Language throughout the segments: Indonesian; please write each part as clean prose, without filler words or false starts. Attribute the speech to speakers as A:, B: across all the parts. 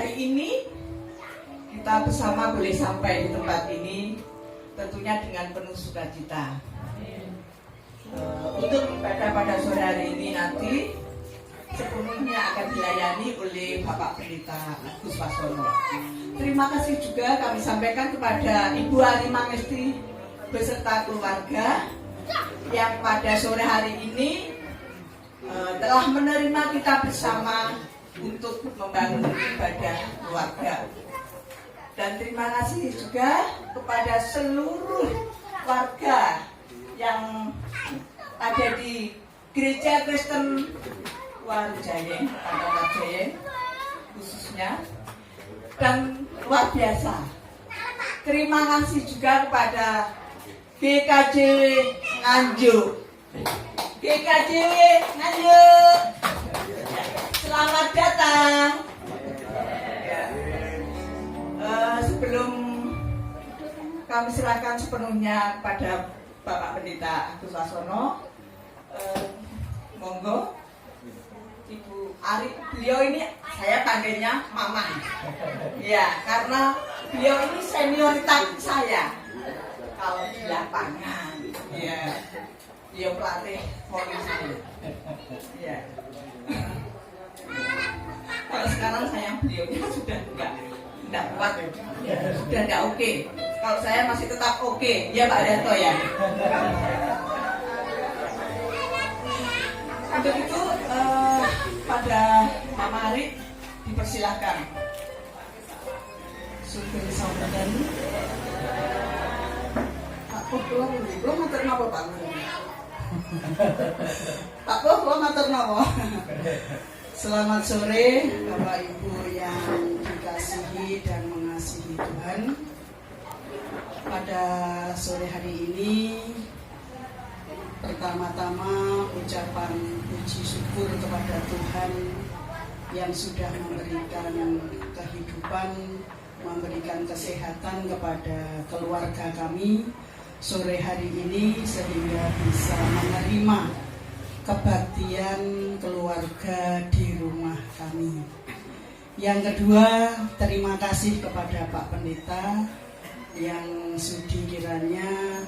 A: hari ini kita bersama boleh sampai di tempat ini tentunya dengan penuh sukacita. Untuk ibadah pada sore hari ini nanti sepenuhnya akan dilayani oleh Bapak Pendeta Agus Wasono. Terima kasih juga kami sampaikan kepada Ibu Ali Mangesti beserta keluarga yang pada sore hari ini telah menerima kita bersama untuk membangun ibadah keluarga. Dan terima kasih juga kepada seluruh warga yang ada di Gereja Kristen Warujayen, Warujayen khususnya, dan luar biasa. Terima kasih juga kepada GKJW Nganjuk. GKJW Nganjuk, selamat datang. Sebelum kami serahkan sepenuhnya kepada Bapak Pendeta Agus Wasono, monggo Ibu Ari, beliau ini saya panggilnya Mama. Ya, karena beliau ini senioritas saya kalau di lapangan. Ya, beliau pelatih polisi. Ya. Kalau sekarang saya beliaunya sudah enggak kuat, sudah enggak oke. Kalau saya masih tetap oke, ya Pak Dato ya. Untuk itu pada Mama Ari dipersilahkan. Sugeng saudara. Aku belum matur napa Pak. Pak belum matur napa. Selamat sore Bapak Ibu yang dikasihi dan mengasihi Tuhan. Pada sore hari ini pertama-tama ucapan puji syukur kepada Tuhan yang sudah memberikan kehidupan, memberikan kesehatan kepada keluarga kami sore hari ini sehingga bisa menerima kebaktian keluarga di rumah kami. Yang kedua, terima kasih kepada Pak Pendeta yang sudi kiranya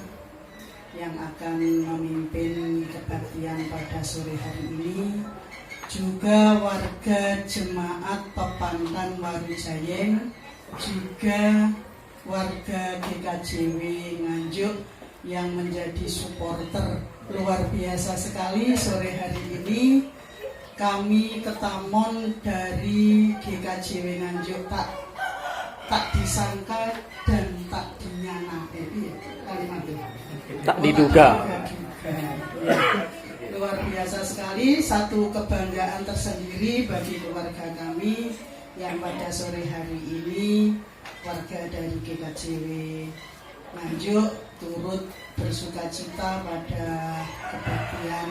A: yang akan memimpin kebaktian pada sore hari ini, juga warga jemaat Pepantan Warujayen, juga warga GKJW Nganjuk yang menjadi supporter luar biasa sekali. Sore hari ini kami ketamon dari GKJW Nganjuk tak disangka dan tak dinyana, kalimatnya
B: tak diduga.
A: Ya, luar biasa sekali, satu kebanggaan tersendiri bagi keluarga kami yang pada sore hari ini warga dari GKJW Nganjuk turut bersukacita pada kebaktian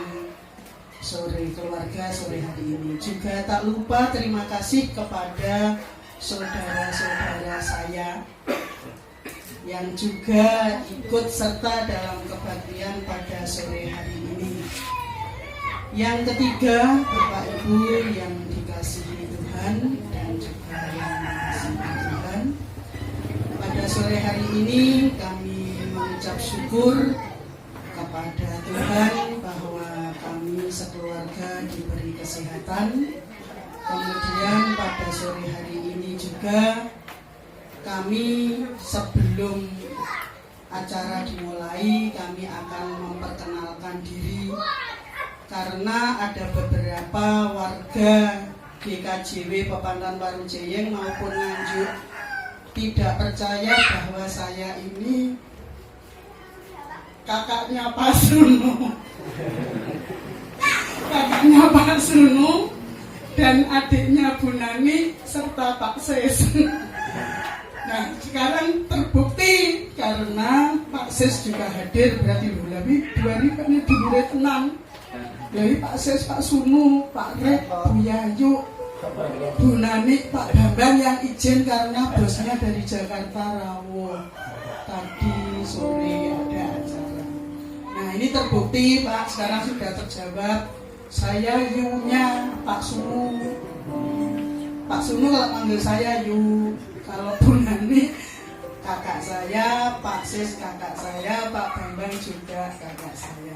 A: sore keluarga sore hari ini. Juga tak lupa terima kasih kepada saudara-saudara saya yang juga ikut serta dalam kebaktian pada sore hari ini. Yang ketiga, Bapak Ibu yang dikasihi Tuhan dan juga yang mengasihi Tuhan, pada sore hari ini kami mengucap syukur kepada Tuhan bahwa kami sekeluarga diberi kesehatan. Kemudian pada sore hari ini juga kami sebelum acara dimulai kami akan memperkenalkan diri karena ada beberapa warga GKJW Pepantan Warujayen maupun Nganjuk tidak percaya bahwa saya ini kakaknya Pak Sunu. Kakaknya Pak Sunu dan adiknya Bu Nani serta Pak Sis. Nah, sekarang terbukti karena Pak Sis juga hadir, berarti lebih 2006. Jadi Pak Sis, Pak Sunu, Pak Rek, Bu Yayu, Bu Nani, Pak Bambang yang izin karena bosnya dari Jakarta rawuh. Tadi sore ada acara. Nah, ini terbukti Pak, sekarang sudah terjawab. Saya yunya Pak Sunu. Pak Sunu kalau manggil saya Yu, kalau Bu Nani kakak saya, Pak Sis kakak saya, Pak Bambang juga kakak saya.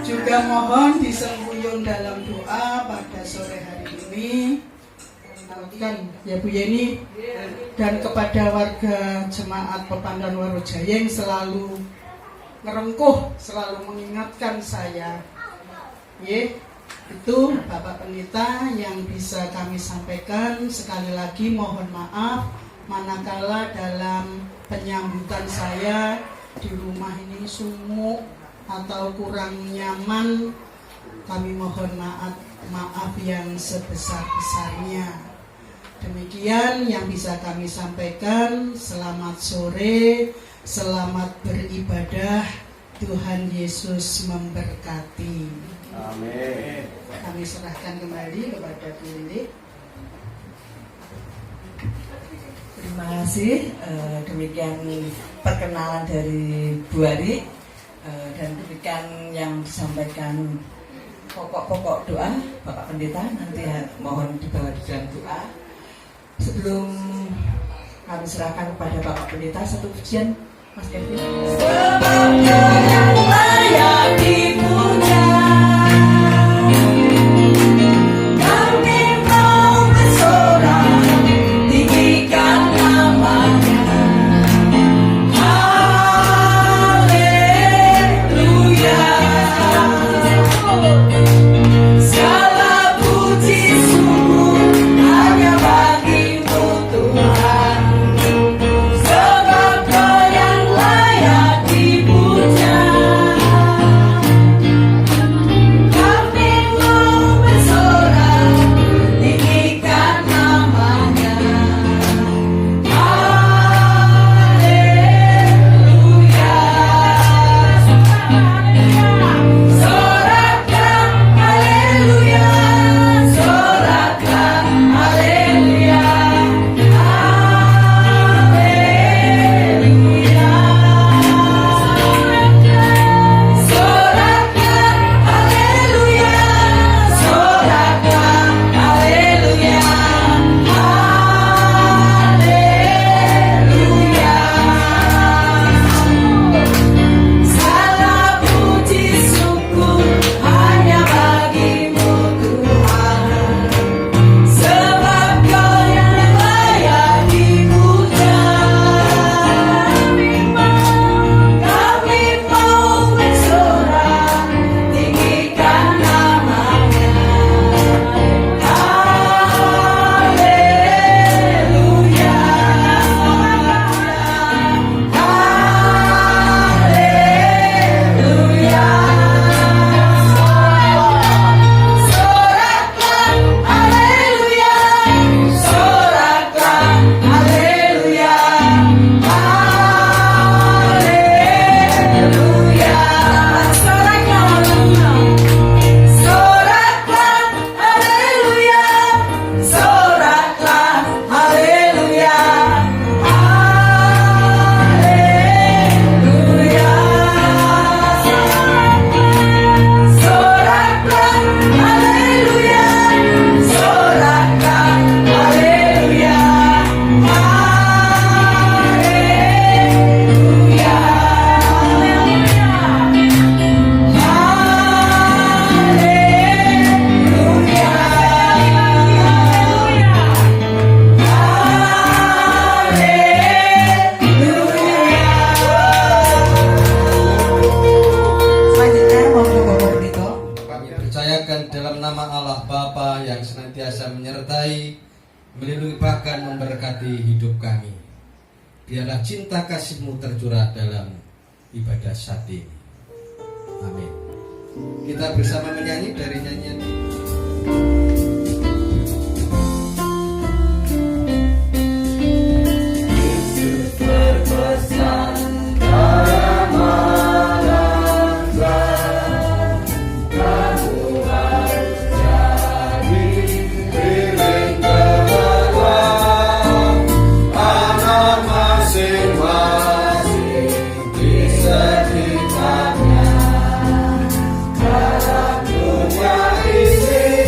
A: Juga mohon disembuyung dalam doa pada sore hari ini. Kan ya Bu Yeni dan kepada warga jemaat Pepandan Warojaya yang selalu ngerengkuh, selalu mengingatkan saya. Itu Bapak Pendeta yang bisa kami sampaikan. Sekali lagi mohon maaf manakala dalam penyambutan saya di rumah ini sumuk atau kurang nyaman, kami mohon maaf yang sebesar-besarnya. Demikian yang bisa kami sampaikan. Selamat sore, selamat beribadah. Tuhan Yesus memberkati.
B: Amin.
A: Kami serahkan kembali kepada Bu Lili.
C: Terima kasih. Demikian perkenalan dari Bu Ari, dan demikian yang disampaikan pokok-pokok doa Bapak Pendeta. Nanti mohon dibawa di dalam doa. Sebelum kami serahkan kepada Bapak Pendeta, satu pujian Mas Kevin. Sebab yang layak dipuja, kami mau bersorak, tinggikan namanya. Haleluya. Segala puji syukur hanya bagimu Tuhan. Sebab Kau yang layak dipuja. Kami mau bersorak, tinggikan namanya. Haleluya. Sorakkan haleluya, sorakkan haleluya, haleluya. Sorakkan haleluya, sorakkan haleluya, haleluya. Segala puji syukur hanya bagimu Tuhan. Sebab Kau yang layak dipuja. Kami mau bersorak, tinggikan namanya. Haleluya. Haleluya. Sorakkan haleluya, sorakkan haleluya, haleluya. Sorakkan haleluya, sorakkan haleluya, haleluya. Sorakkan haleluya, sorakkan haleluya, haleluya. Selanjutnya mohon Bapak Pendeta.
B: Kami percayakan dalam nama Allah Bapa yang senantiasa menyertai, melindungi bahkan memberkati hidup kami. Biarlah cinta kasih-Mu tercurah dalam ibadah saat ini. Amin. Kita bersama menyanyi dari nyanyian
D: Masing-masing di sekitarnya, dalam dunia ini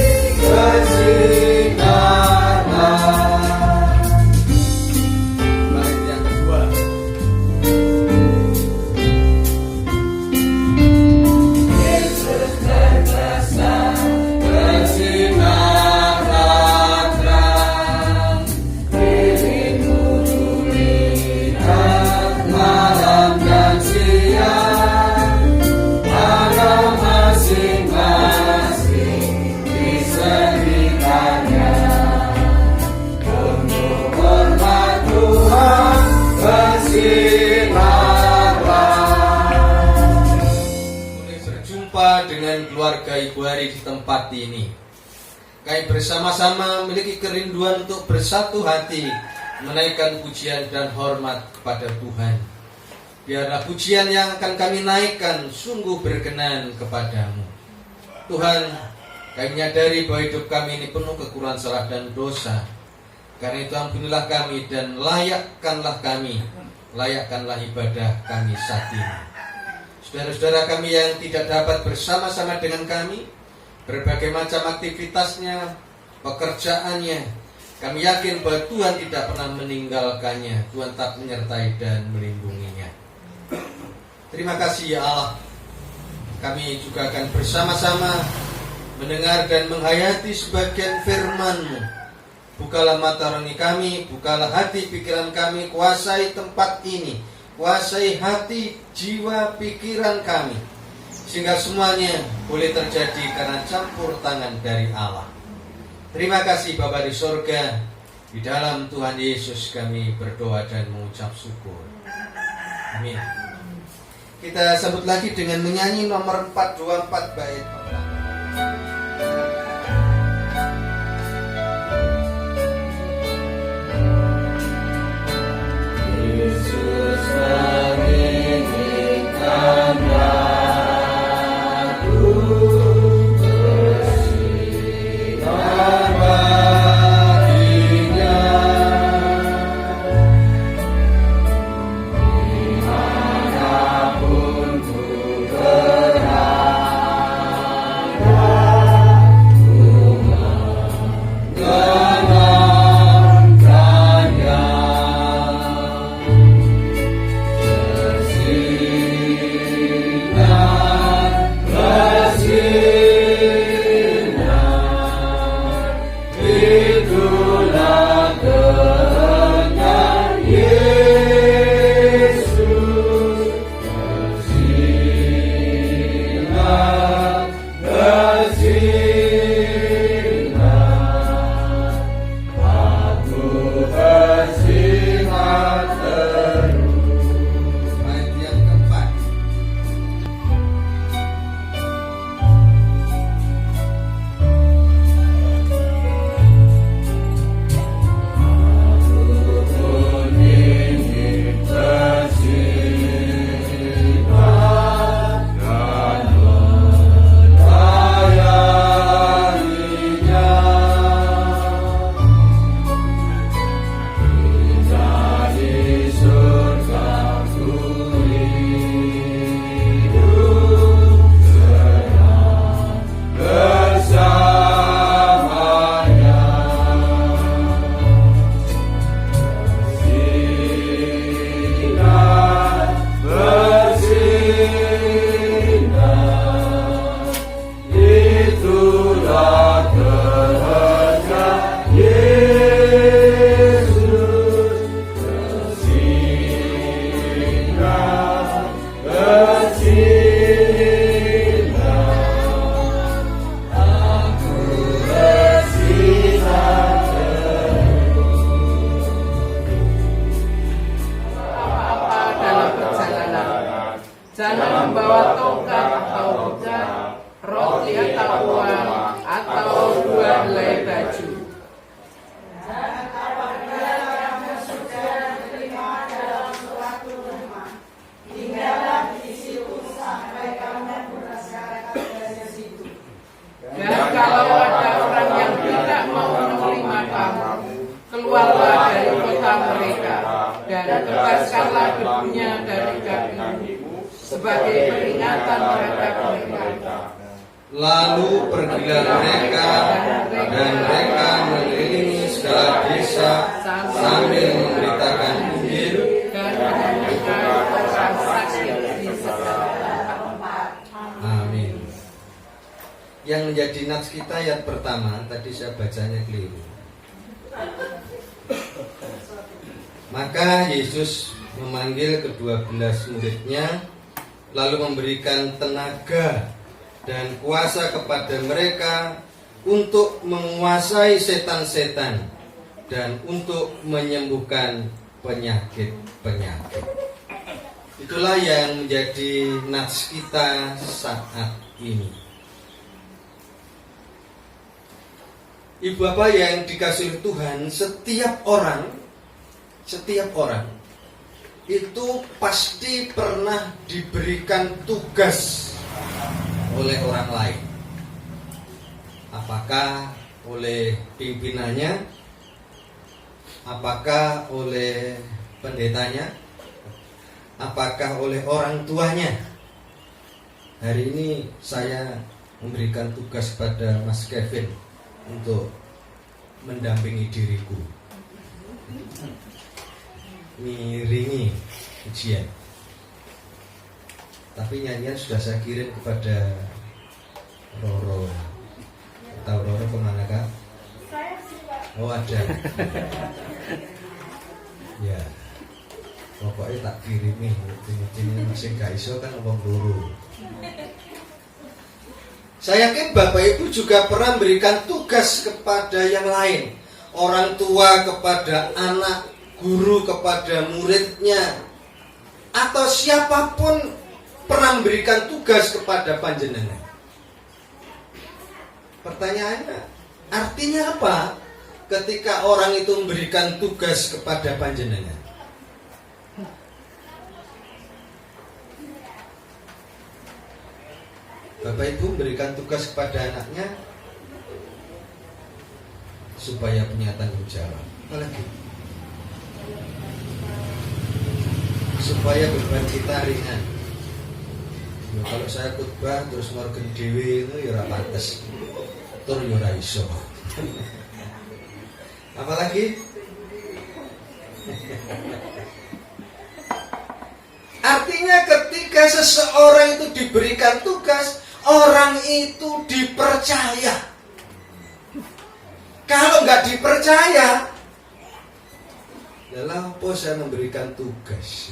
B: dengan keluarga Ibu Hari di tempat ini. Kami bersama-sama memiliki kerinduan untuk bersatu hati menaikkan pujian dan hormat kepada Tuhan. Biarlah pujian yang akan kami naikkan sungguh berkenan kepadamu. Tuhan, kami menyadari bahwa hidup kami ini penuh kekurangan, salah dan dosa. Karena itu ampunilah kami dan layakkanlah kami, layakkanlah ibadah kami saat ini. Saudara-saudara kami yang tidak dapat bersama-sama dengan kami, berbagai macam aktivitasnya, pekerjaannya, kami yakin bahwa Tuhan tidak pernah meninggalkannya. Tuhan tak menyertai dan melindunginya. Terima kasih ya Allah. Kami juga akan bersama-sama mendengar dan menghayati sebagian firman-Mu. Bukalah mata rohani kami, bukalah hati pikiran kami, kuasai tempat ini, kuasai hati, jiwa, pikiran kami, sehingga semuanya boleh terjadi karena campur tangan dari Allah. Terima kasih Bapa di surga. Di dalam Tuhan Yesus kami berdoa dan mengucap syukur. Amin. Kita sambut lagi dengan menyanyi nomor 424 bait pertama.
C: Yesus menginginkan aku bersinar baginya, dimanapun ku berada, ku mengenangkannya. Itulah dengan Yesus bersinar, bersinar, aku bersinar terus.
B: Bait yang keempat.
D: Jangan membawa tongkat atau pedang, roti atau uang, atau 2 helai baju. Dan kalau ada orang yang tidak mau menerima kamu, keluarlah dari kota mereka, dan bebaskanlah debunya dari kakimu sebagai peringatan terhadap mereka.
B: Lalu pergilah mereka dan mereka mengelilingi segala desa sambil memberitakan Injil
D: Dan menemukan orang sakit di segala tempat.
B: Amin. Yang menjadi nats kita ayat pertama, tadi saya bacanya keliru. Maka Yesus memanggil ke-12 muridnya, lalu memberikan tenaga dan kuasa kepada mereka untuk menguasai setan-setan dan untuk menyembuhkan penyakit-penyakit. Itulah yang menjadi nats kita saat ini. Ibu bapak yang dikasihi Tuhan, setiap orang itu pasti pernah diberikan tugas oleh orang lain. Apakah oleh pimpinannya, apakah oleh pendetanya, apakah oleh orang tuanya. Hari ini saya memberikan tugas pada Mas Kevin untuk mendampingi diriku, ngiringi ujian. Tapi nyanyian sudah saya kirim kepada Roro. Tahu Roro kemana kak?
E: Saya sih Pak.
B: Oh ada. Ya, pokoknya tak kirimi. Ini masih gak iso kan ngomong dulu. Saya yakin Bapak Ibu juga pernah memberikan tugas kepada yang lain. Orang tua kepada anak, guru kepada muridnya, atau siapapun pernah memberikan tugas kepada panjenengan. Pertanyaannya, artinya apa ketika orang itu memberikan tugas kepada panjenengan? Bapak Ibu memberikan tugas kepada anaknya supaya punya tanggung jawab. Apalagi supaya beban kita ringan. Ya, kalau saya khotbah terus ngorgen dhewe itu ya ora pantes. Tur ya ora iso. Apalagi artinya ketika seseorang itu diberikan tugas, orang itu dipercaya. Kalau nggak dipercaya, dalam apa saya memberikan tugas?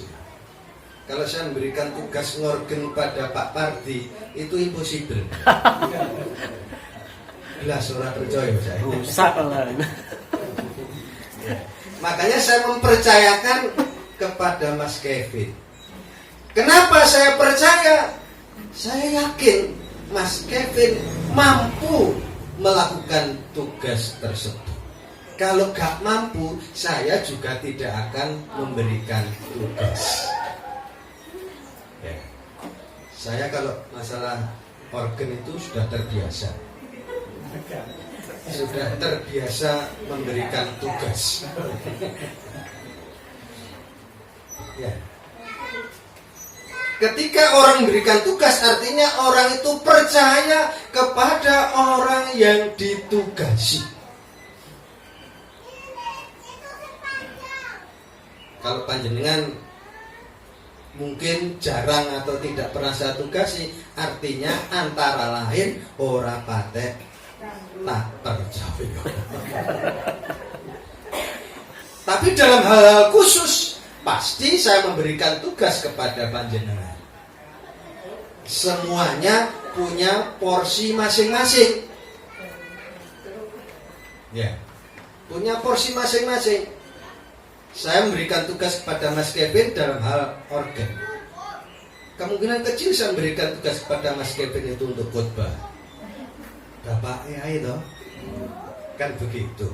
B: Kalau saya memberikan tugas ngorgen pada Pak Pardi, itu impossible. Jelas orang percaya saya. Makanya saya mempercayakan kepada Mas Kevin. Kenapa saya percaya? Saya yakin Mas Kevin mampu melakukan tugas tersebut. Kalau gak mampu, saya juga tidak akan memberikan tugas. Ya. Saya kalau masalah organ itu sudah terbiasa. Sudah terbiasa memberikan tugas. Ya. Ketika orang memberikan tugas, artinya orang itu percaya kepada orang yang ditugasi. Kalau panjenengan mungkin jarang atau tidak pernah saya tugasi, artinya antara lain ora patek tak percaya. Tapi dalam hal khusus pasti saya memberikan tugas kepada panjenengan. Semuanya punya porsi masing-masing. Ya, punya porsi masing-masing. Saya memberikan tugas kepada Mas Kevin dalam hal organ. Kemungkinan kecil saya memberikan tugas kepada Mas Kevin itu untuk khotbah. Bapaknya itu kan begitu.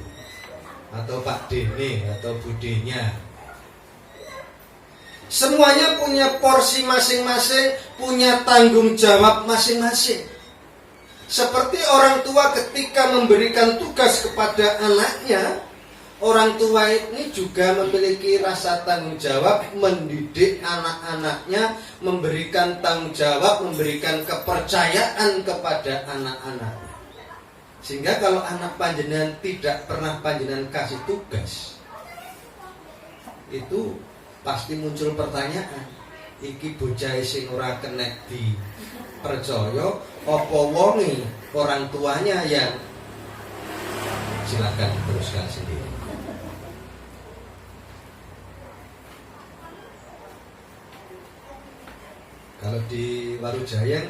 B: Atau Pak Dene atau Budenya. Semuanya punya porsi masing-masing, punya tanggung jawab masing-masing. Seperti orang tua ketika memberikan tugas kepada anaknya, orang tua ini juga memiliki rasa tanggung jawab mendidik anak-anaknya, memberikan tanggung jawab, memberikan kepercayaan kepada anak-anaknya. Sehingga kalau anak panjenengan tidak pernah panjenengan kasih tugas, itu pasti muncul pertanyaan, iki bocah sing ora kenek dipercaya apa wonge orang tuanya yang. Silakan teruskan sendiri. Kalau di Warujayang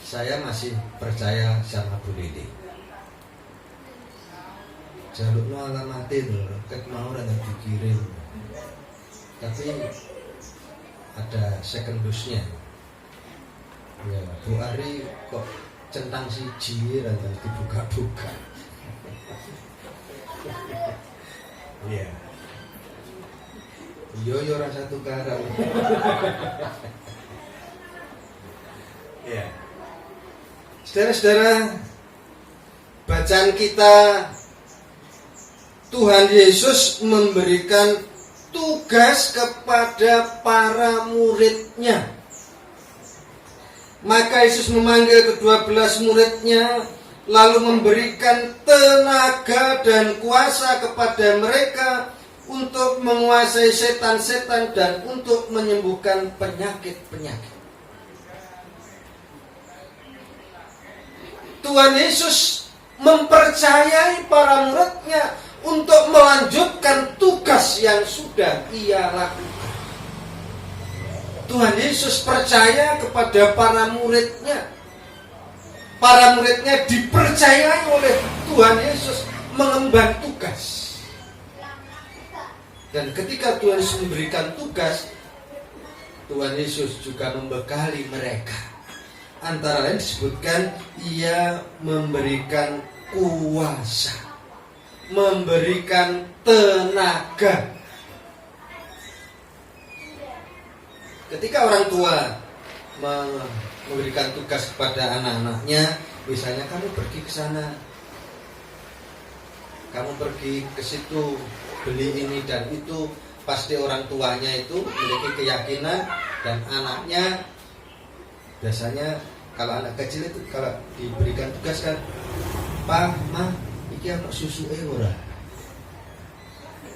B: saya masih percaya sama Bu Lili. Jalukno alamatin lho, ket mau ora dikirim. Tapi ada second dose-nya. Ya, Bu Ari kok centang siji ra dibuka-buka. Iya. Yo rasa tukaran. Ya. Saudara-saudara, bacaan kita, Tuhan Yesus memberikan tugas kepada para muridnya. Maka Yesus memanggil ke-12 muridnya, lalu memberikan tenaga dan kuasa kepada mereka untuk menguasai setan-setan dan untuk menyembuhkan penyakit-penyakit. Tuhan Yesus mempercayai para muridnya untuk melanjutkan tugas yang sudah Ia lakukan. Tuhan Yesus percaya kepada para muridnya. Para muridnya dipercayai oleh Tuhan Yesus mengemban tugas. Dan ketika Tuhan Yesus memberikan tugas, Tuhan Yesus juga membekali mereka. Antara lain disebutkan Ia memberikan kuasa, memberikan tenaga. Ketika orang tua memberikan tugas kepada anak-anaknya, misalnya kamu pergi ke sana, kamu pergi ke situ, beli ini dan itu, pasti orang tuanya itu memiliki keyakinan dan anaknya biasanya kalau anak kecil itu kalau diberikan tugas kan, Pak, Ma, iki ana susu ora.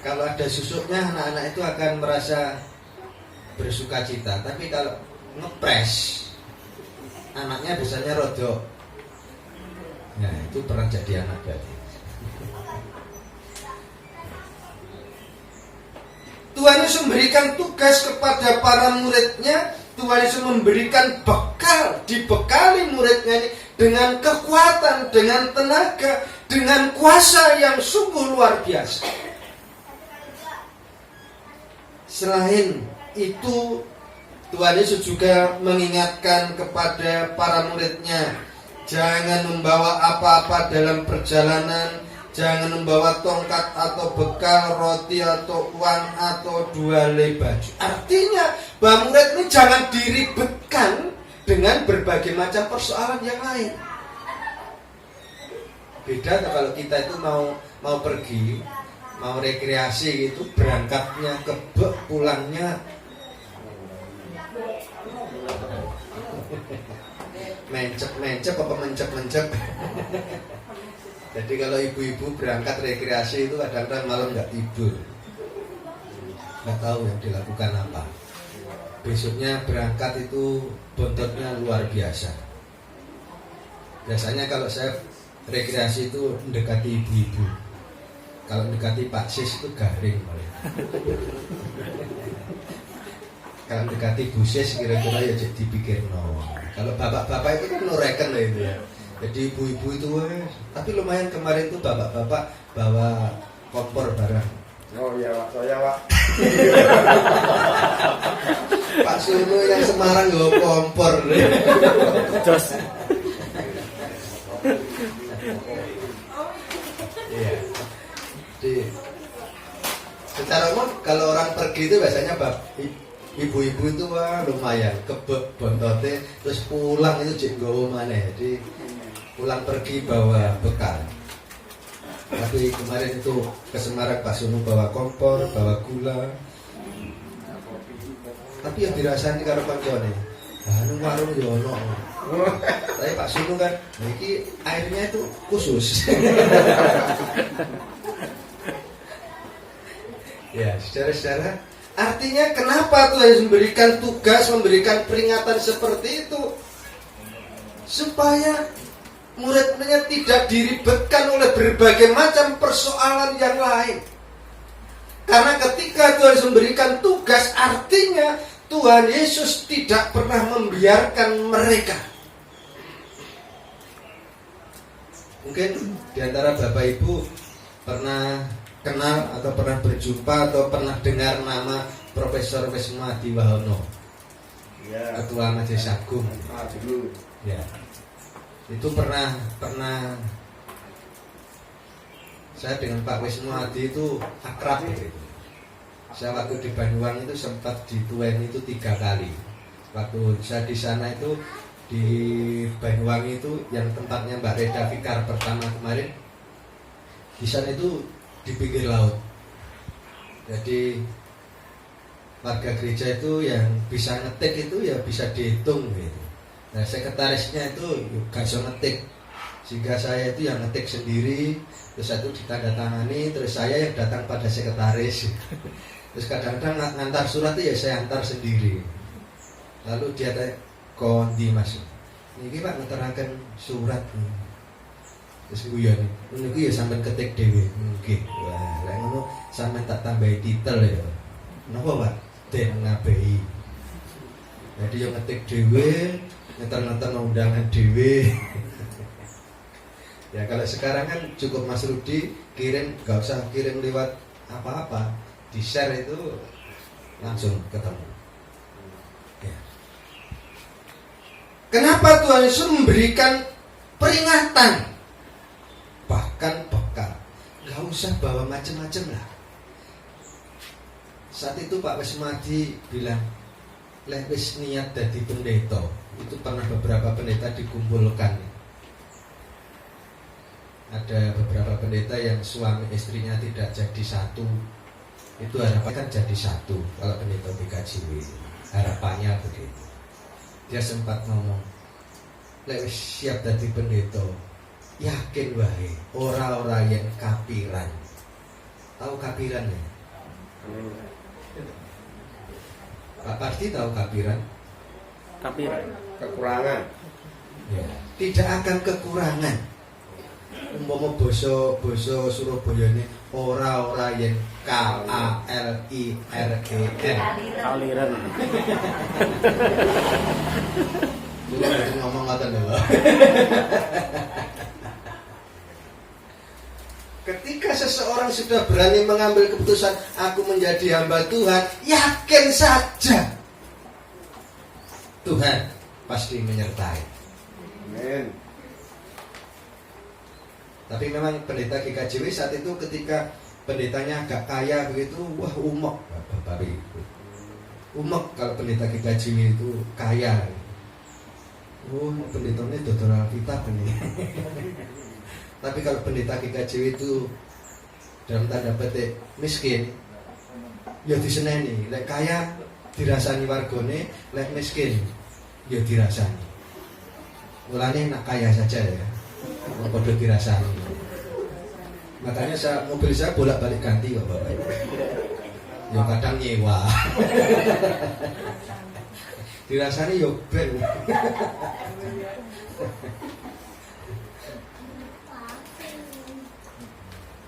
B: Kalau ada susuknya anak-anak itu akan merasa bersuka cita. Tapi kalau ngepres, anaknya biasanya rodok. Nah, itu pernah jadi anak berarti. Tuhan Yesus memberikan tugas kepada para muridnya. Tuhan Yesus memberikan bekal, dibekali muridnya ini dengan kekuatan, dengan tenaga, dengan kuasa yang sungguh luar biasa. Selain itu, Tuhan Yesus juga mengingatkan kepada para muridnya, jangan membawa apa-apa dalam perjalanan, jangan membawa tongkat atau bekal, roti atau uang atau 2 helai baju. Artinya bahwa murid ini jangan diribetkan dengan berbagai macam persoalan yang lain. Beda kalau kita itu mau pergi, mau rekreasi gitu, berangkatnya kebek, pulangnya mencep apa mencep. Jadi kalau ibu-ibu berangkat rekreasi itu kadang-kadang malam nggak tidur, nggak tahu yang dilakukan apa. Besoknya berangkat itu bontotnya luar biasa. Biasanya kalau saya rekreasi itu mendekati ibu-ibu. Kalau mendekati Pak Sis itu garing malah. Kalau mendekati Bu Sis kira-kira ya jadi dipikir no. Kalau bapak-bapak itu kan noreken lah itu ya. Jadi ibu-ibu itu tapi lumayan kemarin tuh bapak-bapak bawa kompor barang.
C: Oh iya Pak, saya Pak.
B: Pak Sunu yang Semarang bawa kompor.
C: Jos.
B: Iya. Jadi secara umum kalau orang pergi itu biasanya ibu-ibu itu wah lumayan kebek bontote, terus pulang itu cek nggawa maneh. Jadi pulang pergi bawa bekal. Tapi kemarin itu ke Semarang Pak Sunu bawa kompor, bawa gula. Tapi yang dirasani karo kancane, anu warung yo ono. Tapi Pak Sunu kan, iki airnya itu khusus. Ya, saudara-saudara, artinya kenapa Tuhan Yesus memberikan tugas, memberikan peringatan seperti itu? Supaya murid-muridnya tidak diribetkan oleh berbagai macam persoalan yang lain. Karena ketika Tuhan Yesus memberikan tugas, artinya Tuhan Yesus tidak pernah membiarkan mereka. Mungkin diantara Bapak Ibu pernah kenal atau pernah berjumpa atau pernah dengar nama Profesor Wisma Diwahono,
C: Ya.
B: Ketua Majelis Agung.
C: Dulu.
B: Ya. Itu pernah saya dengan Pak Wisnu Adi itu akrab gitu. Saya waktu di Banyuwangi itu sempat dituen itu 3 kali. Waktu saya di sana itu di Banyuwangi itu yang tempatnya Mbak Reda Fikar pertama kemarin, di sana itu di pinggir laut. Jadi warga gereja itu yang bisa ngetik itu ya bisa dihitung gitu. Nah sekretarisnya itu gak bisa ngetik, sehingga saya itu yang ngetik sendiri, terus itu ditandatangani, terus saya yang datang pada sekretaris. Terus kadang-kadang ngantar surat itu ya saya antar sendiri. Lalu dia tanya, kondi mas, ini Pak ngeterakan surat. Terus guyon, ini ya sampai ketik dewe. Mungkin, wah, lah ngono sampai tak tambahi titel ya. Napa Pak? Den ngabehi. Jadi yang ngetik dewe, ngeter-ngeter undangan dewe. Ya kalau sekarang kan cukup Mas Rudi kirim, gak usah kirim lewat apa-apa, di share itu langsung ketemu. Ya. Kenapa Tuhan Yesus memberikan peringatan, bahkan bekal? Gak usah bawa macam-macam lah. Saat itu Pak Wismadi bilang, lek wis niat dadi pendeta, itu pernah beberapa pendeta dikumpulkan. Ada beberapa pendeta yang suami istrinya tidak jadi satu, itu harapannya kan jadi satu. Kalau pendeta BKJW harapannya begitu. Dia sempat ngomong, lek wis siap dadi pendeta, yakin wae ora-ora yang kapiran. Tahu kapiran ya? Pak Parti tahu kapiran?
C: Kapiran kekurangan.
B: Ya, tidak akan kekurangan. Umpama basa Surabaya ini ora yang KALIREN.
C: Aliran.
B: Dulu harus ngomong ngoten lho. Ketika seseorang sudah berani mengambil keputusan, aku menjadi hamba Tuhan, yakin saja Tuhan pasti menyertai.
C: Amin.
B: Tapi memang pendeta GKJW saat itu ketika pendetanya agak kaya begitu, wah umek Bapak Ibu. Umek kalau pendeta GKJW itu kaya. Oh, pendetanya dodol Alkitab ini. Tapi kalau pendeta GKJW itu dalam tanda petik miskin, ya diseneni. Lek kaya dirasani wargone, lek miskin ya dirasani. Mulane nak kaya saja ya, padha dirasani. Makanya mobil saya bolak-balik ganti kok Bapak. Ya kadang nyewa. Dirasani yo ben.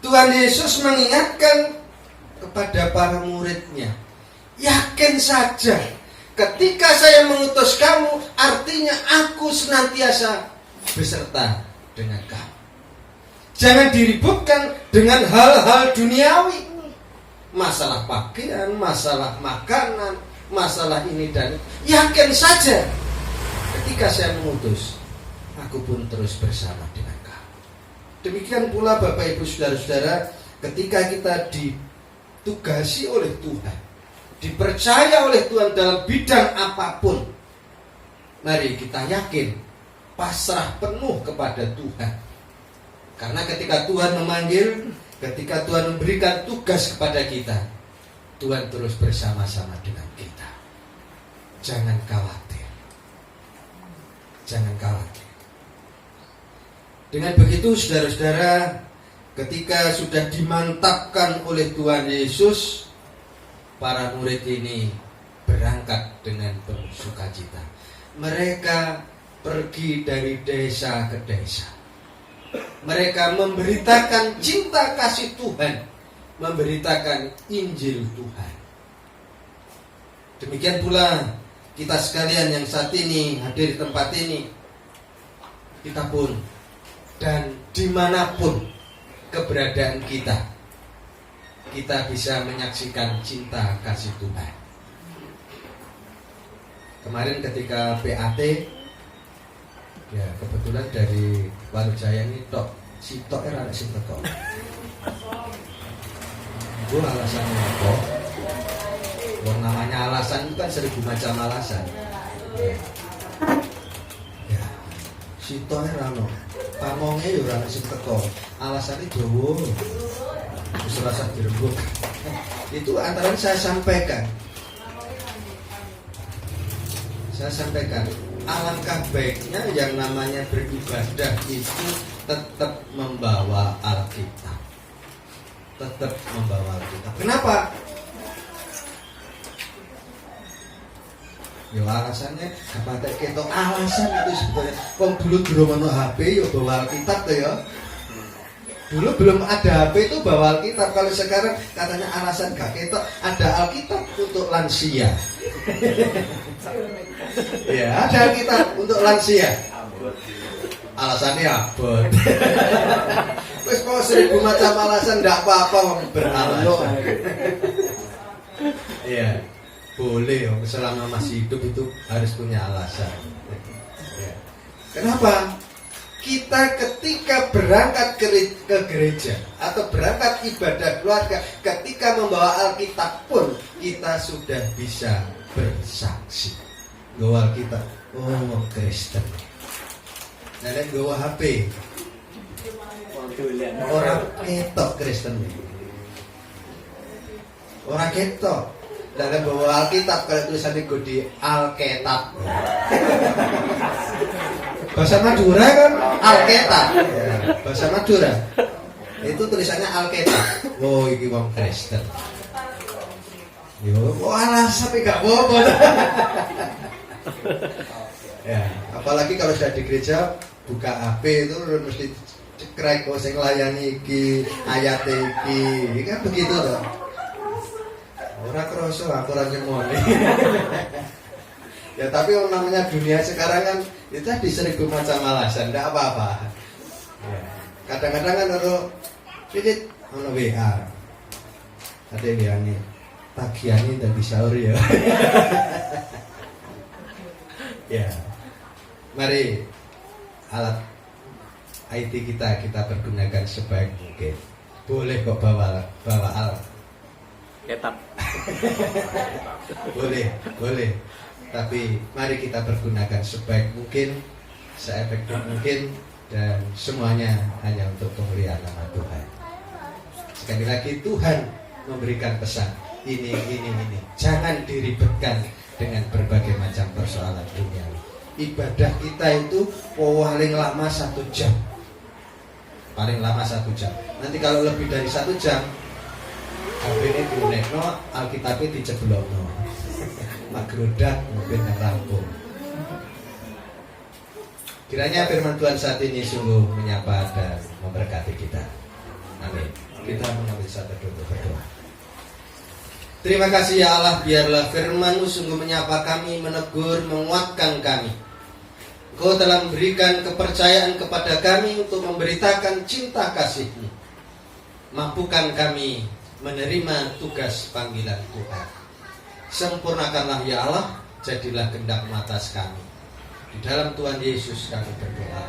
B: Tuhan Yesus mengingatkan kepada para muridnya, yakin saja ketika saya mengutus kamu, artinya aku senantiasa beserta dengan kamu. Jangan diributkan dengan hal-hal duniawi, masalah pakaian, masalah makanan, masalah ini dan itu. Yakin saja ketika saya mengutus, aku pun terus bersama dengan kamu. Demikian pula Bapak Ibu Saudara-saudara, ketika kita ditugasi oleh Tuhan, dipercaya oleh Tuhan dalam bidang apapun, mari kita yakin, pasrah penuh kepada Tuhan. Karena ketika Tuhan memanggil, ketika Tuhan memberikan tugas kepada kita, Tuhan terus bersama-sama dengan kita. Jangan khawatir. Jangan khawatir. Dengan begitu saudara-saudara, ketika sudah dimantapkan oleh Tuhan Yesus, para murid ini berangkat dengan penuh sukacita. Mereka pergi dari desa ke desa. Mereka memberitakan cinta kasih Tuhan, memberitakan Injil Tuhan. Demikian pula kita sekalian yang saat ini hadir di tempat ini, kita pun dan dimanapun keberadaan kita bisa menyaksikan cinta kasih Tuhan. Kemarin ketika PAT, ya kebetulan dari Waru Jaya ini si tok era sing teko. Itu alasannya apa? Yang namanya alasan itu kan 1000 macam alasan. Ya, sito rano, pamonge yo ora sing teko. Alasane dawa. Wis rasa dirembuk. Itu antara saya sampaikan. Alangkah baiknya yang namanya beribadah itu tetap membawa Alkitab. Kenapa? Ya alasannya apa kita alasan itu sebetulnya. Wong dulu belum ono HP ya bawa Alkitab tuh ya. Dulu belum ada HP itu bawa Alkitab. Kalau sekarang katanya alasan gak ketok ada Alkitab untuk lansia. Ya, ada Alkitab untuk lansia. Alasannya abot. Wes mau 1000 macam alasan ndak apa-apa beralasan. Iya. Boleh selama masih hidup itu harus punya alasan. Ya. Kenapa? Kita ketika berangkat ke gereja atau berangkat ibadah keluarga, ketika membawa Alkitab pun kita sudah bisa bersaksi. Bawa Alkitab, oh Kristen. Nenek bawa HP, orang ketok Kristen. Orang ketok. Dan bawa Alkitab, kalau tulisannya di Alkitab. Bahasa Madura kan Alkitab. Ya, bahasa Madura. Itu tulisannya Alkitab. Oh, ini wong Kristen. Yo, alasan tapi gak apa-apa. Ya, apalagi kalau sudah di gereja buka HP itu mesti cekrek kok sing layani iki, ayat iki. Kan begitu toh. Ora kroso aku ora nyemoni. Ya tapi yang namanya dunia sekarang kan itu tadi 1000 macam alasan, enggak apa-apa. Ya. Kadang-kadang kan titik ono WA. Ada yang nih tagihannya dari sahur ya. Ya. Mari alat IT kita pergunakan sebaik mungkin. Boleh kok bawa
C: Kitab.
B: boleh. Tapi mari kita pergunakan sebaik mungkin, seefektif mungkin, dan semuanya hanya untuk kemuliaan nama Tuhan. Sekali lagi Tuhan memberikan pesan ini. Jangan diribetkan dengan berbagai macam persoalan dunia. Ibadah kita itu paling lama 1 jam. Paling lama 1 jam. Nanti kalau lebih dari 1 jam, HP-nya diunekno, Alkitabnya diceblokno. Magrodak mungkin rampung. Kiranya firman Tuhan saat ini sungguh menyapa dan memberkati kita. Amin. Kita mengambil satu berdoa. Terima kasih ya Allah, biarlah firman-Mu sungguh menyapa kami, menegur, menguatkan kami. Kau telah memberikan kepercayaan kepada kami untuk memberitakan cinta kasih-Mu. Mampukan kami menerima tugas panggilan Tuhan. Sempurnakanlah ya Allah, jadilah kehendak-Mu atas kami. Di dalam Tuhan Yesus kami berdoa.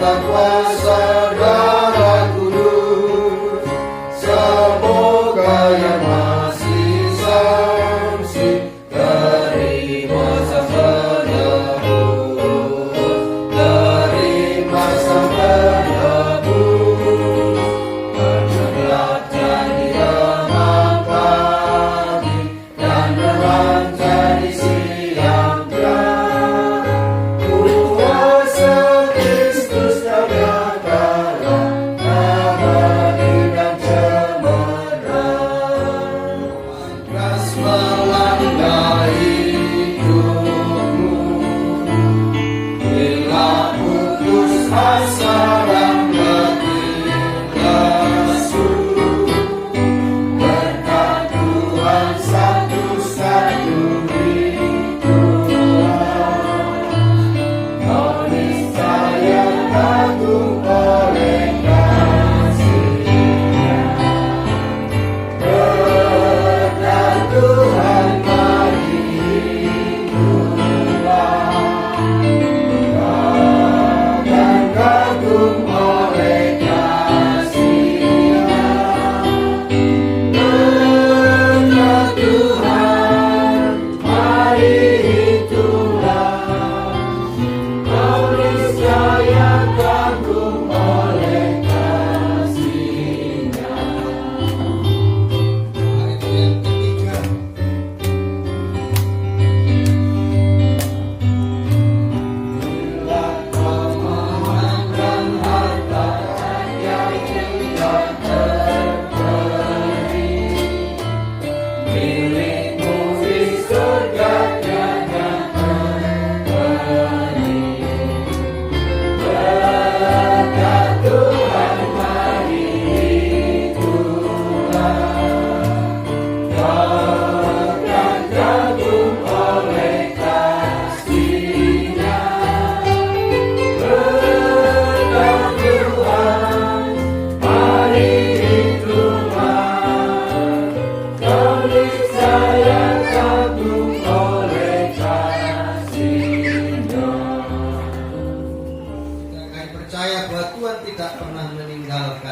F: Tanpa saudara kudus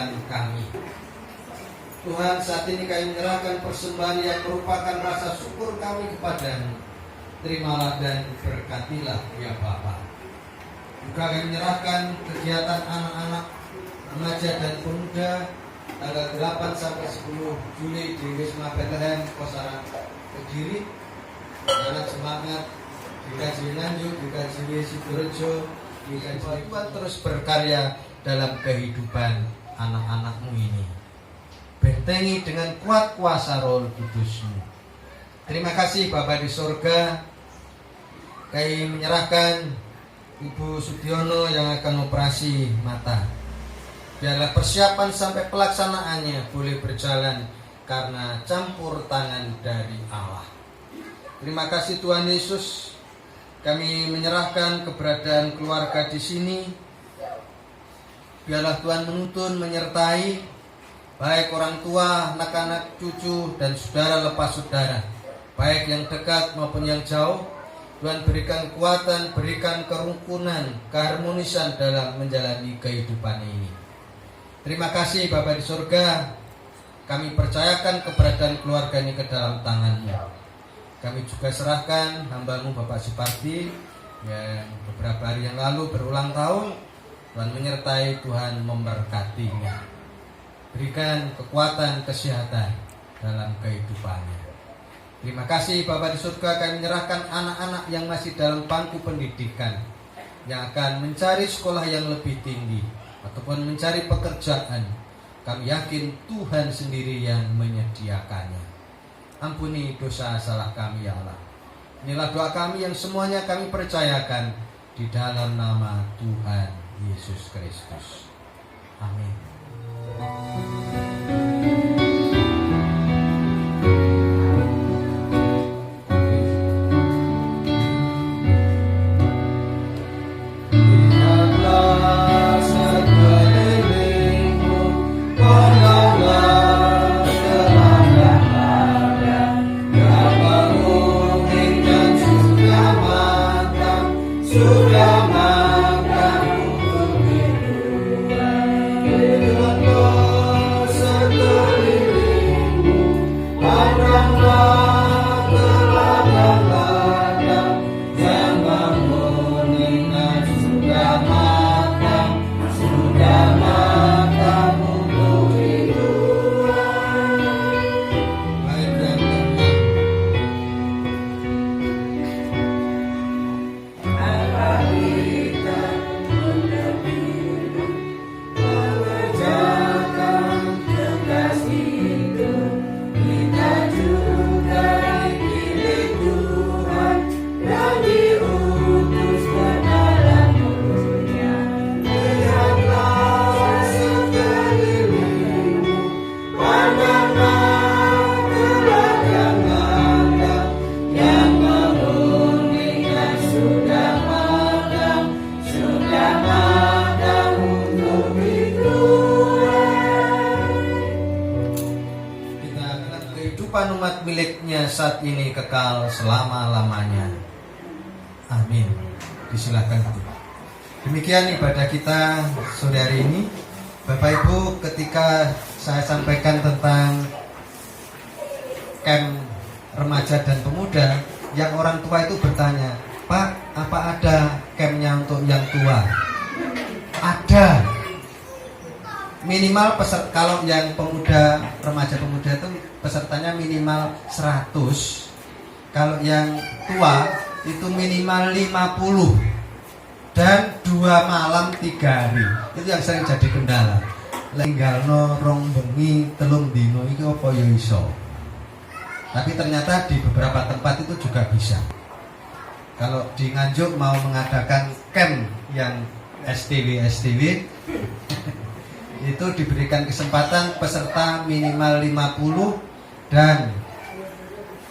B: jalan kami. Tuhan, saat ini kami menyerahkan persembahan yang merupakan rasa syukur kami kepadamu. Terimalah dan berkatilah ya Bapa. Juga kami menyerahkan kegiatan anak-anak, remaja dan pemuda tanggal 8 sampai 10 Juli di Wisma Bethlehem, Kosaran, Kediri. Anak semangat di KJW Nganjuk, di KJW Sidorejo, di KJW Tuhan terus berkarya dalam kehidupan anak-anakmu ini. Bentengi dengan kuat kuasa Roh Kudus-Mu. Terima kasih Bapa di surga. Kami menyerahkan Ibu Sudiono yang akan operasi mata. Biarlah persiapan sampai pelaksanaannya boleh berjalan karena campur tangan dari Allah. Terima kasih Tuhan Yesus. Kami menyerahkan keberadaan keluarga di sini. Biarlah Tuhan menuntun, menyertai baik orang tua, anak-anak, cucu, dan saudara lepas saudara, baik yang dekat maupun yang jauh. Tuhan berikan kekuatan, berikan kerukunan, keharmonisan dalam menjalani kehidupan ini. Terima kasih Bapa di surga. Kami percayakan keberadaan keluarga ini ke dalam tangan-Mu. Kami juga serahkan hamba-Mu Bapak Supardi yang beberapa hari yang lalu berulang tahun. Tuhan menyertai, Tuhan memberkatinya. Berikan kekuatan, kesehatan dalam kehidupannya. Terima kasih Bapa di surga. Kami menyerahkan anak-anak yang masih dalam bangku pendidikan, yang akan mencari sekolah yang lebih tinggi ataupun mencari pekerjaan. Kami yakin Tuhan sendiri yang menyediakannya. Ampuni dosa salah kami ya Allah. Inilah doa kami yang semuanya kami percayakan di dalam nama Tuhan Yesus Kristus. Amin. Umat miliknya saat ini kekal selama-lamanya. Amin. Disilakan. Demikian ibadah kita sore hari ini. Bapak Ibu, ketika saya sampaikan tentang camp remaja dan pemuda, yang orang tua itu bertanya, Pak, apa ada campnya untuk yang tua? Ada. Minimal kalau yang pemuda, remaja pemuda itu pesertanya minimal 100. Kalau yang tua itu minimal 50. Dan 2 malam 3 hari. Itu yang sering jadi kendala. Tinggalno rong bengi telung dino iki apa ya iso. Tapi ternyata di beberapa tempat itu juga bisa. Kalau di Nganjuk mau mengadakan camp yang STW itu diberikan kesempatan peserta minimal 50 dan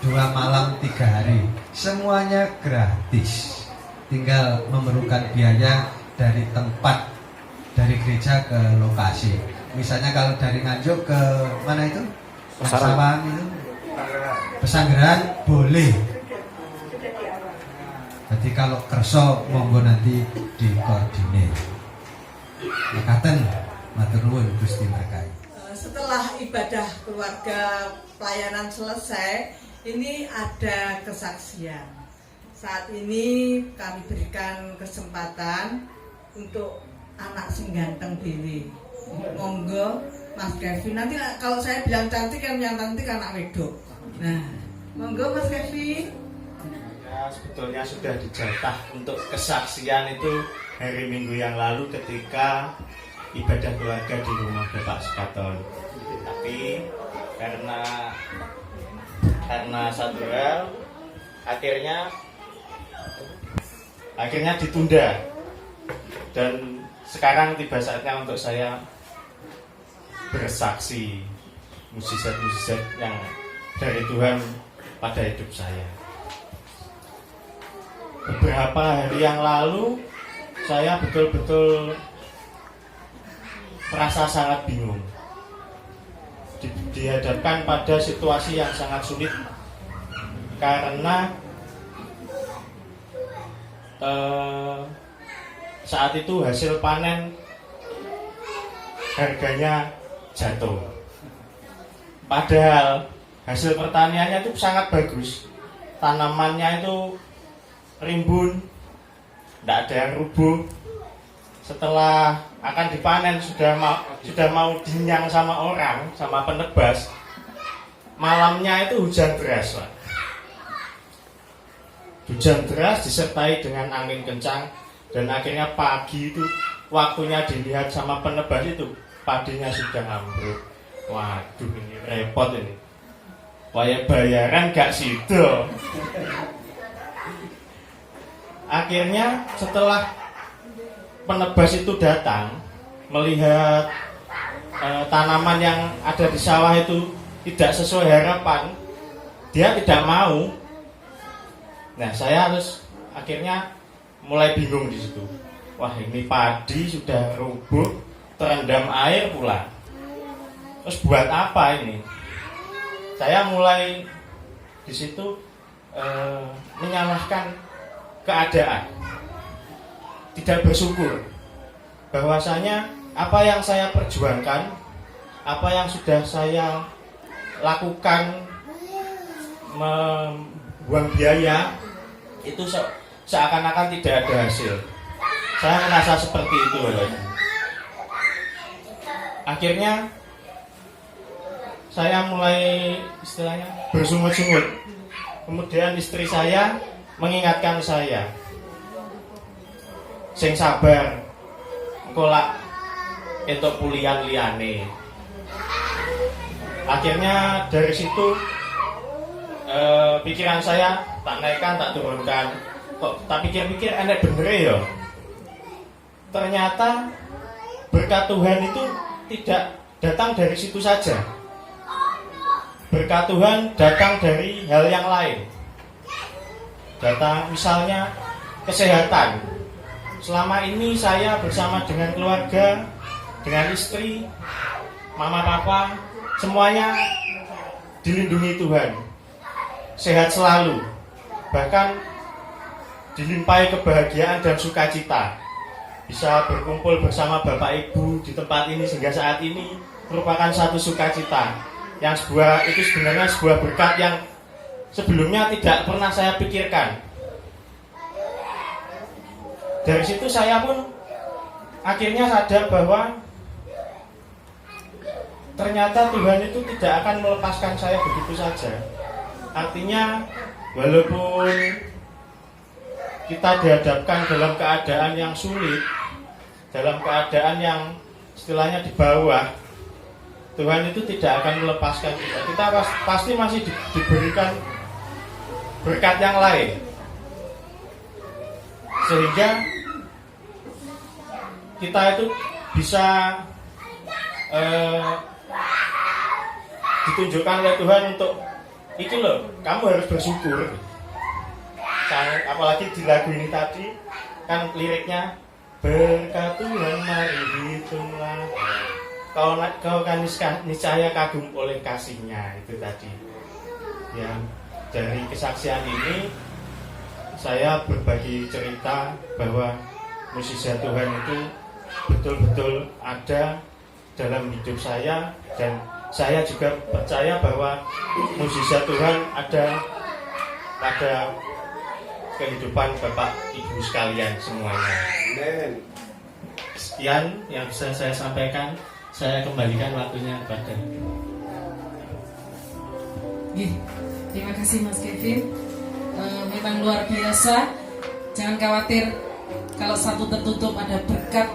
B: 2 malam 3 hari. Semuanya gratis. Tinggal memerlukan biaya dari tempat, dari gereja ke lokasi. Misalnya kalau dari Nganjuk ke mana itu? Pesawang itu. Pesanggeran boleh. Jadi kalau kerso monggo nanti dikoordinir. Mekaten Matur nuwun Gusti berkahi.
F: Setelah ibadah keluarga pelayanan selesai, ini ada kesaksian. Saat ini kami berikan kesempatan untuk anak sing ganteng dewe. Monggo Mas Kevin. Nanti kalau saya bilang cantik kan yang cantik anak wedok. Nah, monggo Mas Kevin.
G: Ya, sebetulnya sudah dijatah untuk kesaksian itu hari Minggu yang lalu ketika ibadah keluarga di rumah Bapak Sukaton. Tapi karena satu hal akhirnya ditunda, dan sekarang tiba saatnya untuk saya bersaksi mukjizat-mukjizat yang dari Tuhan pada hidup saya. Beberapa hari yang lalu saya betul-betul merasa sangat bingung, dihadapkan pada situasi yang sangat sulit karena saat itu hasil panen harganya jatuh, padahal hasil pertaniannya itu sangat bagus, tanamannya itu rimbun, tidak ada yang rubuh. Setelah akan dipanen sudah mau dinyang sama orang, sama penebas, malamnya itu hujan deras, Pak. Hujan deras disertai dengan angin kencang, dan akhirnya pagi itu waktunya dilihat sama penebas itu padinya sudah ambruk. Waduh, ini repot ini. Waya bayaran gak sido. Akhirnya setelah penebas itu datang melihat tanaman yang ada di sawah itu tidak sesuai harapan, dia tidak mau. Nah, saya harus akhirnya mulai bingung di situ. Wah, ini padi sudah rubuh, terendam air pula. Terus buat apa ini? Saya mulai di situ menyalahkan keadaan, tidak bersyukur bahwasanya apa yang saya perjuangkan, apa yang sudah saya lakukan, membuang biaya itu seakan-akan tidak ada hasil. Saya merasa seperti itu, Bapak. Akhirnya saya mulai istilahnya bersungut-sungut. Kemudian istri saya mengingatkan saya, sing sabar, engko lak entuk pulian liyane. Akhirnya dari situ pikiran saya tak naikkan, tak turunkan. Kok tak pikir-pikir enak bener ya. Ternyata berkat Tuhan itu tidak datang dari situ saja. Berkat Tuhan datang dari hal yang lain. Datang misalnya kesehatan. Selama ini saya bersama dengan keluarga, dengan istri, mama papa, semuanya dilindungi Tuhan. Sehat selalu. Bahkan dilimpahi kebahagiaan dan sukacita. Bisa berkumpul bersama Bapak Ibu di tempat ini sehingga saat ini merupakan satu sukacita. Yang itu sebenarnya sebuah berkat yang sebelumnya tidak pernah saya pikirkan. Dari situ saya pun akhirnya sadar bahwa ternyata Tuhan itu tidak akan melepaskan saya begitu saja. Artinya walaupun kita dihadapkan dalam keadaan yang sulit, dalam keadaan yang istilahnya di bawah, Tuhan itu tidak akan melepaskan kita. Kita pasti masih diberikan berkat yang lain, sehingga kita itu bisa ditunjukkan oleh Tuhan untuk itu loh, kamu harus bersyukur. Apalagi di lagu ini tadi kan liriknya, berkat Tuhan mari hitunglah, kau kan niscaya kagum oleh kasihnya. Itu tadi ya. Dari kesaksian ini saya berbagi cerita bahwa mukjizat Tuhan itu betul-betul ada dalam hidup saya, dan saya juga percaya bahwa mukjizat Tuhan ada pada kehidupan Bapak Ibu sekalian semuanya.
C: Amin.
G: Sekian yang bisa saya sampaikan. Saya kembalikan waktunya kepada.
H: Terima kasih Mas Kevin. Memang luar biasa. Jangan khawatir kalau satu tertutup, ada berkat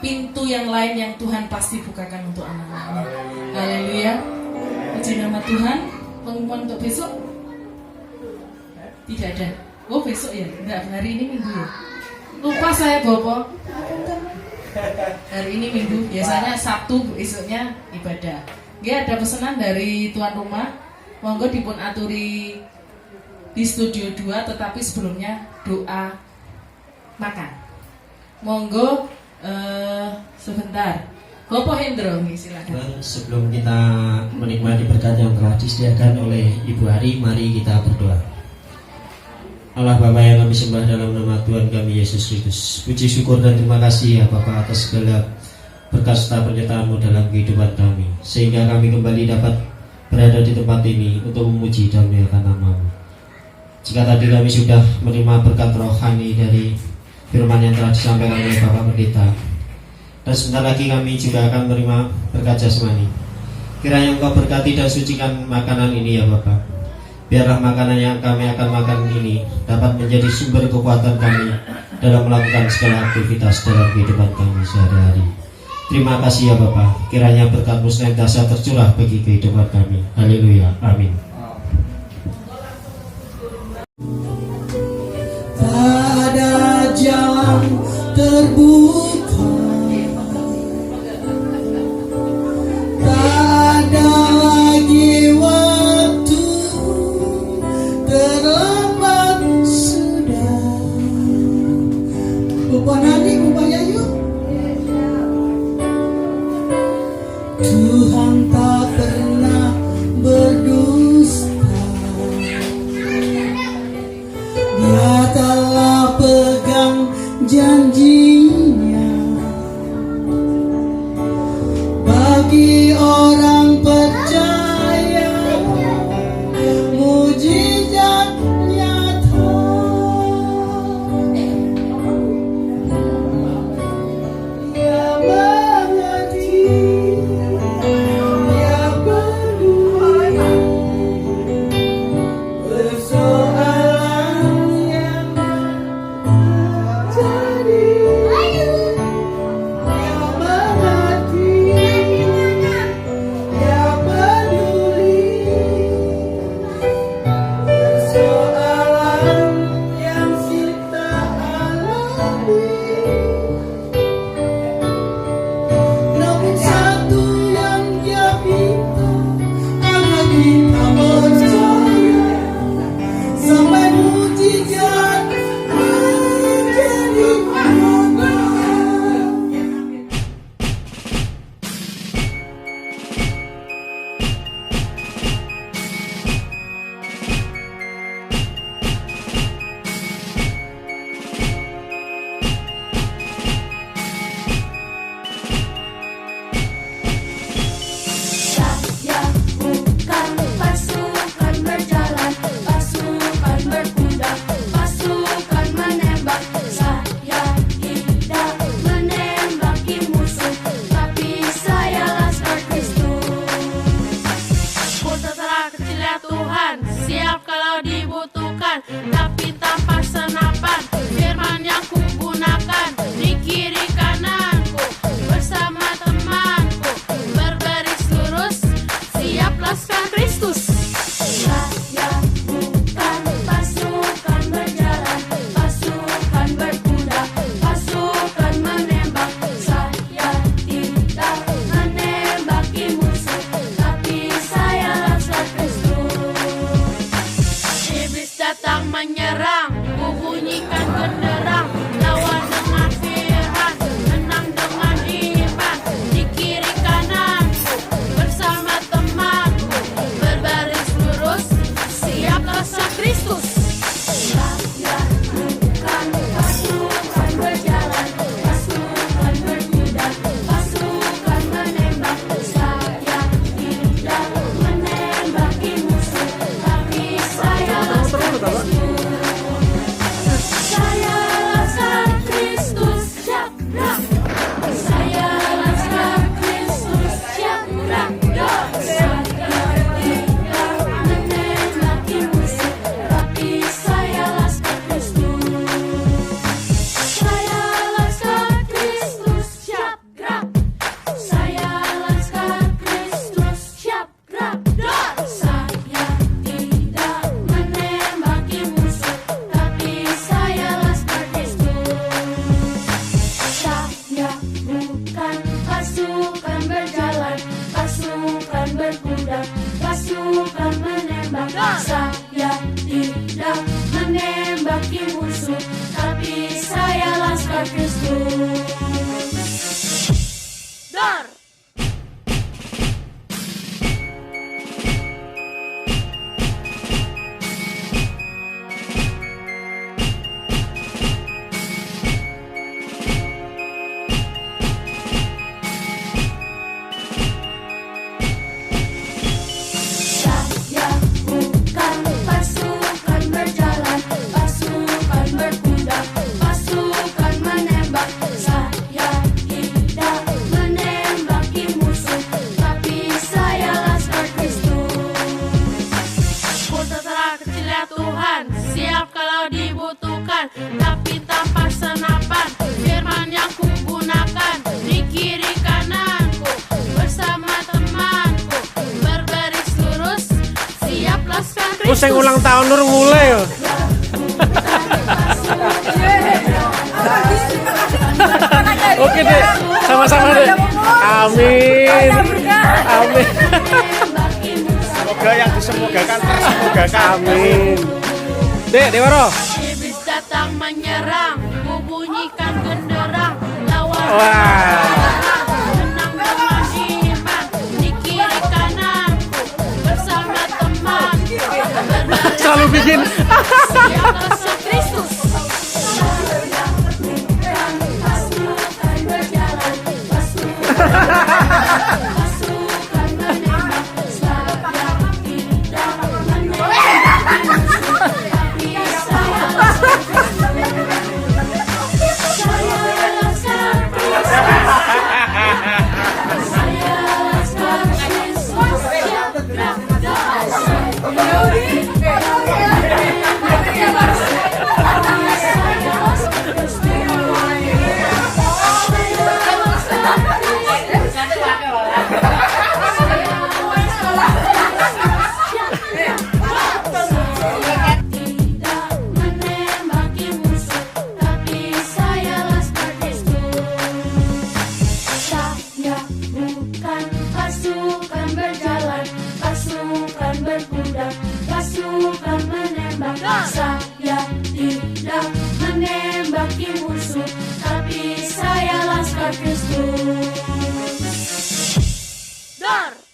H: pintu yang lain yang Tuhan pasti bukakan untuk anak-anaknya. Haleluya. Puji nama Tuhan. Pengumuman untuk besok tidak ada. Oh besok ya? Enggak, hari ini Minggu ya. Lupa saya Bopo. Hari ini Minggu, biasanya Sabtu, besoknya ibadah. Ada pesanan dari tuan rumah. Monggo dipun aturi di studio 2, tetapi sebelumnya doa makan. Monggo sebentar. Bapak Hendro, silakan.
I: Sebelum kita menikmati berkat yang telah disediakan oleh Ibu Ari, mari kita berdoa. Allah Bapa yang kami sembah dalam nama Tuhan kami Yesus Kristus, puji syukur dan terima kasih ya Bapa atas segala berkat serta penyertaan-Mu dalam kehidupan kami, sehingga kami kembali dapat berada di tempat ini untuk memuji dan memuliakan nama-Mu. Jika tadi kami sudah menerima berkat rohani dari firman yang telah disampaikan oleh Bapak Pendeta, dan sebentar lagi kami juga akan menerima berkat jasmani. Kiranya Engkau berkati dan sucikan makanan ini ya Bapak. Biarlah makanan yang kami akan makan ini dapat menjadi sumber kekuatan kami dalam melakukan segala aktivitas dalam kehidupan kami sehari-hari. Terima kasih ya Bapak. Kiranya berkat-Mu senantiasa tercurah bagi kehidupan kami. Haleluya. Amin.
A: Tak ada jalan terbuka, tak ada lagi waktu, terlambat sudah. Bapak Nadi, Bapak Yayu, Tuhan tak pernah berdusta. Dia telah pegang janjinya bagi orang percaya, mujizat nyata. Dia mengerti, dia peduli persoalan yang terjadi. Dia mengerti, dia peduli persoalan yang kita alami. Namun satu yang dia minta, agar kita percaya sampai mujizat menjadi nyata.
E: Saya bukan pasukan berjalan, pasukan berkuda, pasukan menembak. Saya tidak menembaki musuh, tapi saya laskar Kristus.
D: Ku terserah kecil ya Tuhan, siap kalau dibutuhkan, tapi tanpa senapan. Firman yang ku gunakan di kiri kananku, bersama temanku, berbaris lurus, siap laskar Kristus.
E: Saya bukan pasukan berjalan, pasukan berkuda, pasukan menembak. Saya tidak menembaki musuh, tapi saya laskar Kristus.
D: Iblis datang
C: Aku sing ulang tahun nur mulai yo. Oke deh, sama-sama deh. Amin. Amin. Semoga yang disemogakan tersemogakan. Amin. Dek, Dewaro.
E: Iblis datang menyerang, kubunyikan genderang, lawan
C: Wah.
E: menang dengan iman, di kiri kananku bersama teman,
C: Selalu bikin.
E: yang Yesus Kristus. Pasukan berjalan, pasukan menembak, saya tidak menembak musuh, tapi saya pasukan menembak, saya tidak menembaki musuh, tapi saya Laskar Kristus. Dar.